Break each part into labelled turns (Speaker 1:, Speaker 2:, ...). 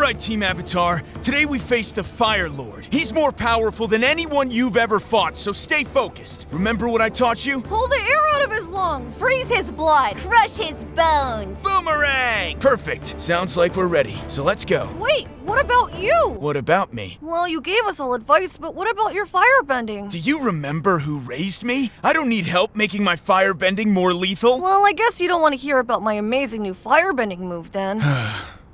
Speaker 1: Alright, Team Avatar. Today we face the Fire Lord. He's more powerful than anyone you've ever fought, so stay focused. Remember what I taught you?
Speaker 2: Pull the air out of his lungs.
Speaker 3: Freeze his blood. Crush his bones.
Speaker 1: Boomerang! Perfect. Sounds like we're ready, so let's go.
Speaker 2: Wait, what about you?
Speaker 1: What about me?
Speaker 2: Well, you gave us all advice, but what about your firebending?
Speaker 1: Do you remember who raised me? I don't need help making my firebending more lethal.
Speaker 2: Well, I guess you don't want to hear about my amazing new firebending move then.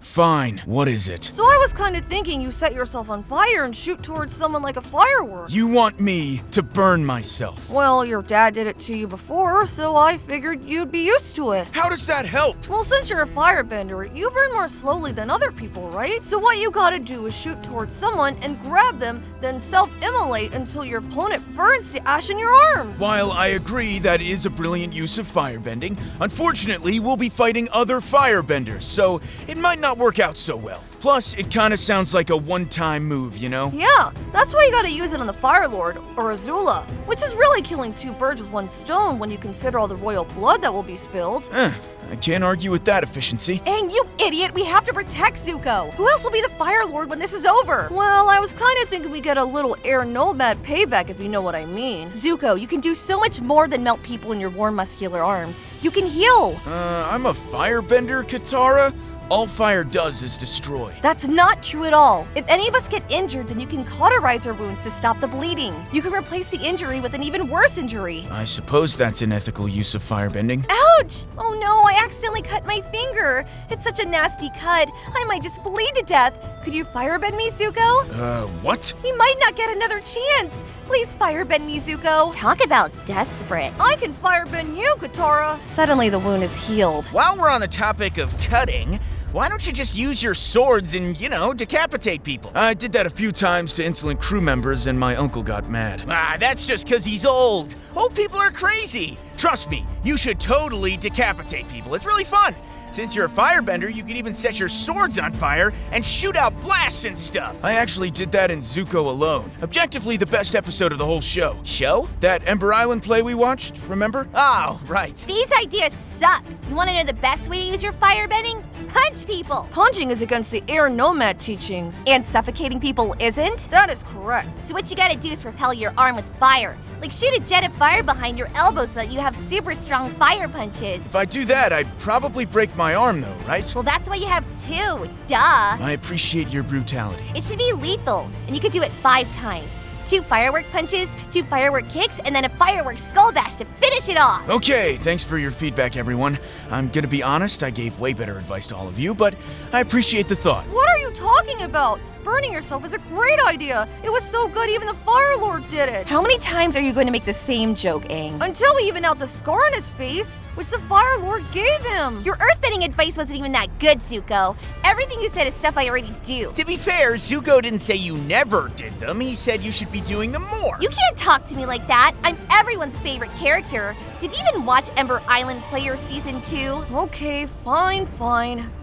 Speaker 1: Fine. What is it?
Speaker 2: So I was kind of thinking you set yourself on fire and shoot towards someone like a firework.
Speaker 1: You want me to burn myself?
Speaker 2: Well, your dad did it to you before, so I figured you'd be used to it.
Speaker 1: How does that help?
Speaker 2: Well, since you're a firebender, you burn more slowly than other people, right? So what you gotta do is shoot towards someone and grab them, then self-immolate until your opponent burns to ash in your arms.
Speaker 1: While I agree that is a brilliant use of firebending, unfortunately we'll be fighting other firebenders, so it might not work out so well. Plus, it kinda sounds like a one-time move, you know?
Speaker 2: Yeah, that's why you gotta use it on the Fire Lord, or Azula, which is really killing two birds with one stone when you consider all the royal blood that will be spilled.
Speaker 1: I can't argue with that efficiency.
Speaker 3: Aang, you idiot! We have to protect Zuko! Who else will be the Fire Lord when this is over?
Speaker 2: Well, I was kinda thinking we get a little air nomad payback, if you know what I mean.
Speaker 3: Zuko, you can do so much more than melt people in your warm, muscular arms. You can heal!
Speaker 1: I'm a firebender, Katara? All fire does is destroy.
Speaker 3: That's not true at all. If any of us get injured, then you can cauterize our wounds to stop the bleeding. You can replace the injury with an even worse injury.
Speaker 1: I suppose that's an ethical use of firebending.
Speaker 3: Ouch! Oh no, I accidentally cut my finger. It's such a nasty cut. I might just bleed to death. Could you firebend me, Zuko?
Speaker 1: What?
Speaker 3: We might not get another chance. Please firebend me, Zuko. Talk about desperate.
Speaker 2: I can firebend you, Katara.
Speaker 3: Suddenly the wound is healed.
Speaker 4: While we're on the topic of cutting, why don't you just use your swords and, decapitate people?
Speaker 1: I did that a few times to insolent crew members and my uncle got mad.
Speaker 4: That's just 'cause he's old. Old people are crazy. Trust me, you should totally decapitate people. It's really fun. Since you're a firebender, you can even set your swords on fire and shoot out blasts and stuff.
Speaker 1: I actually did that in Zuko alone. Objectively the best episode of the whole show.
Speaker 4: Show?
Speaker 1: That Ember Island play we watched, remember?
Speaker 4: Oh, right.
Speaker 3: These ideas suck. You want to know the best way to use your firebending? Punch people.
Speaker 2: Punching is against the air nomad teachings.
Speaker 3: And suffocating people isn't?
Speaker 2: That is correct.
Speaker 3: So what you gotta do is propel your arm with fire. Like shoot a jet of fire behind your elbow so that you have super strong fire punches.
Speaker 1: If I do that, I'd probably break my arm though, right?
Speaker 3: Well, that's why you have two. Duh.
Speaker 1: I appreciate your brutality.
Speaker 3: It should be lethal, and you could do it 5 times. 2 firework punches, 2 firework kicks, and then a firework skull bash to finish it off.
Speaker 1: Okay, thanks for your feedback, everyone. I'm gonna be honest, I gave way better advice to all of you, but I appreciate the thought.
Speaker 2: What are you talking about? Burning yourself is a great idea. It was so good even the Fire Lord did it.
Speaker 3: How many times are you going to make the same joke, Aang?
Speaker 2: Until we even out the scar on his face, which the Fire Lord gave him.
Speaker 3: Your earthbending advice wasn't even that good, Zuko. Everything you said is stuff I already do.
Speaker 4: To be fair, Zuko didn't say you never did them. He said you should be doing them more.
Speaker 3: You can't talk to me like that. I'm everyone's favorite character. Did you even watch Ember Island Player Season 2?
Speaker 2: Okay, fine.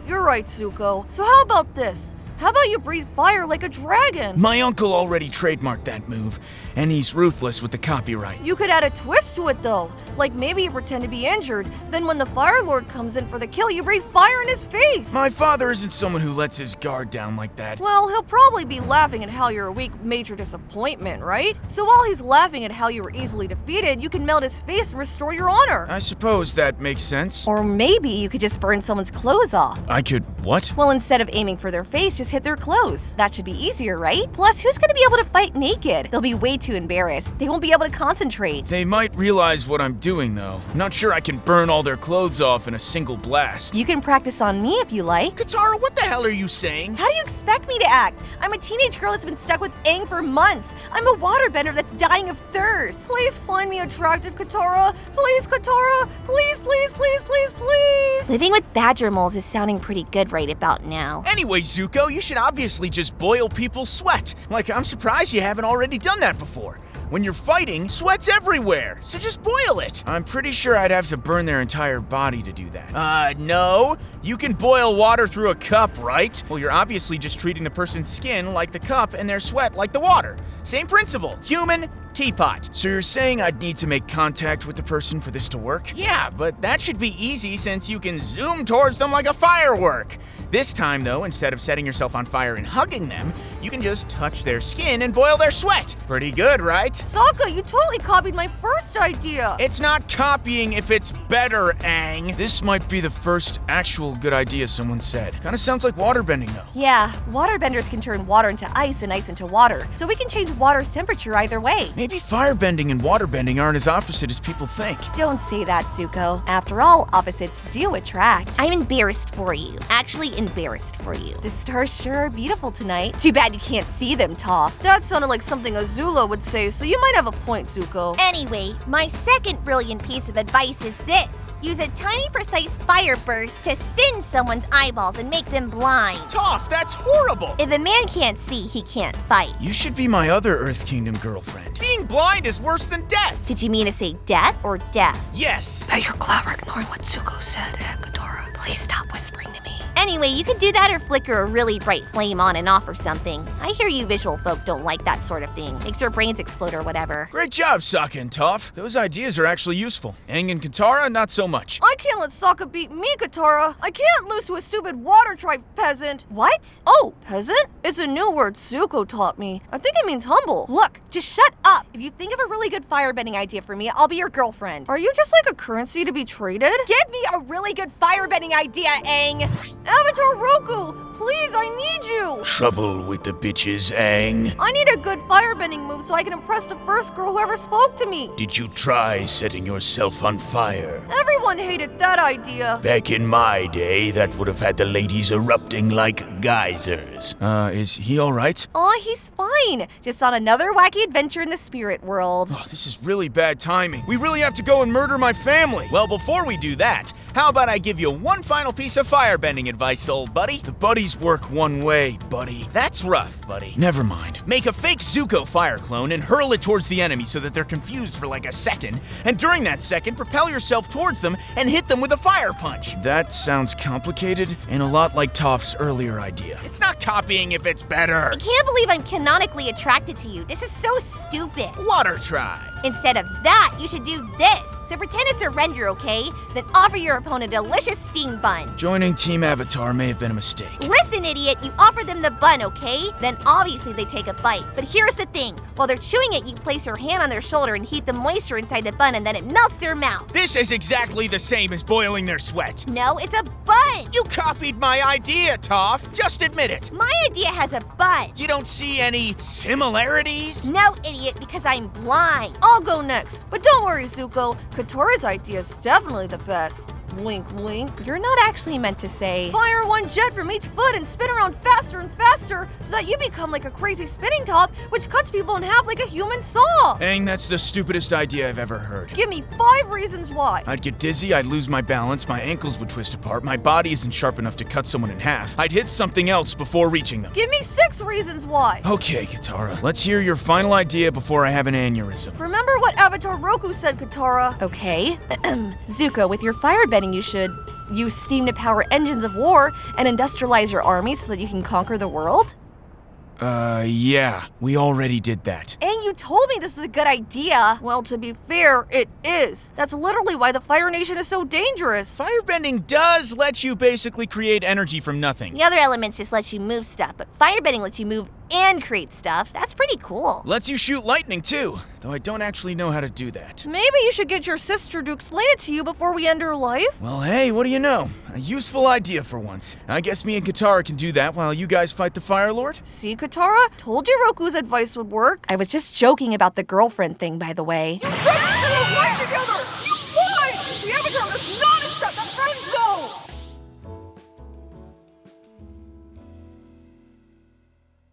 Speaker 2: You're right, Zuko. So how about this? How about you breathe fire like a dragon?
Speaker 1: My uncle already trademarked that move, and he's ruthless with the copyright.
Speaker 2: You could add a twist to it though. Like maybe you pretend to be injured, then when the Fire Lord comes in for the kill, you breathe fire in his face.
Speaker 1: My father isn't someone who lets his guard down like that.
Speaker 2: Well, he'll probably be laughing at how you're a weak major disappointment, right? So while he's laughing at how you were easily defeated, you can melt his face and restore your honor.
Speaker 1: I suppose that makes sense.
Speaker 3: Or maybe you could just burn someone's clothes off.
Speaker 1: I could what?
Speaker 3: Well, instead of aiming for their face, just hit their clothes. That should be easier, right? Plus, who's gonna be able to fight naked? They'll be way too embarrassed. They won't be able to concentrate.
Speaker 1: They might realize what I'm doing, though. Not sure I can burn all their clothes off in a single blast.
Speaker 3: You can practice on me if you like.
Speaker 4: Katara, what the hell are you saying?
Speaker 3: How do you expect me to act? I'm a teenage girl that's been stuck with Aang for months. I'm a waterbender that's dying of thirst.
Speaker 2: Please find me attractive, Katara. Please, Katara. Please.
Speaker 3: Living with badger moles is sounding pretty good right about now.
Speaker 4: Anyway, Zuko, you should obviously just boil people's sweat. Like, I'm surprised you haven't already done that before. When you're fighting, sweat's everywhere, so just boil it.
Speaker 1: I'm pretty sure I'd have to burn their entire body to do that.
Speaker 4: No. You can boil water through a cup, right? Well, you're obviously just treating the person's skin like the cup and their sweat like the water. Same principle. Human teapot.
Speaker 1: So you're saying I'd need to make contact with the person for this to work?
Speaker 4: Yeah, but that should be easy since you can zoom towards them like a firework. This time, though, instead of setting yourself on fire and hugging them, you can just touch their skin and boil their sweat. Pretty good, right?
Speaker 2: Sokka, you totally copied my first idea.
Speaker 1: It's not copying if it's better, Aang. This might be the first actual good idea someone said. Kinda sounds like waterbending, though.
Speaker 3: Yeah, waterbenders can turn water into ice and ice into water, so we can change water's temperature either way.
Speaker 1: Maybe firebending and waterbending aren't as opposite as people think.
Speaker 3: Don't say that, Zuko. After all, opposites do attract.
Speaker 5: I'm embarrassed for you. Actually embarrassed for you.
Speaker 3: The stars sure are beautiful tonight. Too bad you can't see them, Toph.
Speaker 2: That sounded like something Azula would say, so you might have a point, Zuko.
Speaker 5: Anyway, my second brilliant piece of advice is this. Use a tiny precise fire burst to singe someone's eyeballs and make them blind.
Speaker 4: Toph, that's horrible.
Speaker 5: If a man can't see, he can't fight.
Speaker 1: You should be my other Earth Kingdom girlfriend.
Speaker 4: Being blind is worse than death.
Speaker 5: Did you mean to say death or death?
Speaker 4: Yes.
Speaker 2: Hey, you're clever ignoring what Zuko said, Katara.
Speaker 3: Please stop whispering to me.
Speaker 5: Anyway, you could do that or flicker a really bright flame on and off or something. I hear you visual folk don't like that sort of thing. Makes your brains explode or whatever.
Speaker 1: Great job, Sokka and Toph. Those ideas are actually useful. Aang and Katara, not so much.
Speaker 2: I can't let Sokka beat me, Katara. I can't lose to a stupid water tribe peasant.
Speaker 3: What?
Speaker 2: Oh, peasant? It's a new word Zuko taught me. I think it means humble.
Speaker 3: Look, just shut up. If you think of a really good firebending idea for me, I'll be your girlfriend.
Speaker 2: Are you just like a currency to be traded?
Speaker 3: Give me a really good firebending idea, Aang.
Speaker 2: Avatar Roku, please, I need you.
Speaker 1: Trouble with the bitches, Aang.
Speaker 2: I need a good firebending move so I can impress the first girl who ever spoke to me.
Speaker 1: Did you try setting yourself on fire?
Speaker 2: Everyone hated that idea.
Speaker 1: Back in my day, that would have had the ladies erupting like geysers. Is he alright?
Speaker 3: Aw, he's fine. Just on another wacky adventure in the spirit world.
Speaker 1: Oh, this is really bad timing. We really have to go and murder my family.
Speaker 4: Well, before we do that, how about I give you one final piece of firebending advice, old buddy?
Speaker 1: The buddies work one way, buddy.
Speaker 4: That's rough, buddy.
Speaker 1: Never mind.
Speaker 4: Make a fake Zuko fire clone and hurl it towards the enemy so that they're confused for like a second, and during that second, propel yourself towards them and hit them with a fire punch.
Speaker 1: That sounds complicated and a lot like Toph's earlier idea.
Speaker 4: It's not copying if it's better.
Speaker 5: I can't believe I'm canonically attracted to you. This is so stupid.
Speaker 4: Water tribe.
Speaker 5: Instead of that, you should do this. So pretend to surrender, okay? Then offer your opponent a delicious steam bun.
Speaker 1: Joining Team Avatar may have been a mistake.
Speaker 5: Listen, idiot, you offer them the bun, okay? Then obviously they take a bite. But here's the thing. While they're chewing it, you place your hand on their shoulder and heat the moisture inside the bun, and then it melts their mouth.
Speaker 4: This is exactly the same as boiling their sweat.
Speaker 5: No, it's a bun.
Speaker 4: You copied my idea, Toph. Just admit it.
Speaker 5: My idea has a bun.
Speaker 4: You don't see any similarities?
Speaker 5: No, idiot, because I'm blind.
Speaker 2: I'll go next. But don't worry, Zuko. Katara's idea is definitely the best. Wink, wink.
Speaker 3: You're not actually meant to say.
Speaker 2: Fire one jet from each foot and spin around faster and faster so that you become like a crazy spinning top, which cuts people in half like a human saw.
Speaker 1: Aang, that's the stupidest idea I've ever heard.
Speaker 2: Give me 5 reasons why.
Speaker 1: I'd get dizzy, I'd lose my balance, my ankles would twist apart, my body isn't sharp enough to cut someone in half. I'd hit something else before reaching them.
Speaker 2: Give me 6 reasons why.
Speaker 1: Okay, Katara, let's hear your final idea before I have an aneurysm.
Speaker 2: Remember what Avatar Roku said, Katara.
Speaker 3: Okay. Zuko, with your firebending, you should use steam to power engines of war and industrialize your army so that you can conquer the world?
Speaker 1: Yeah, we already did that.
Speaker 3: And you told me this was a good idea.
Speaker 2: Well, to be fair, it is. That's literally why the Fire Nation is so dangerous.
Speaker 4: Firebending does let you basically create energy from nothing.
Speaker 5: The other elements just let you move stuff, but firebending lets you move and create stuff. That's pretty cool.
Speaker 1: Lets you shoot lightning too, though I don't actually know how to do that.
Speaker 2: Maybe you should get your sister to explain it to you before we end her life.
Speaker 1: Well, hey, what do you know? A useful idea for once. I guess me and Katara can do that while you guys fight the Fire Lord?
Speaker 2: See, Katara? Told you Roku's advice would work.
Speaker 3: I was just joking about the girlfriend thing, by the way.
Speaker 2: You said you should have liked together!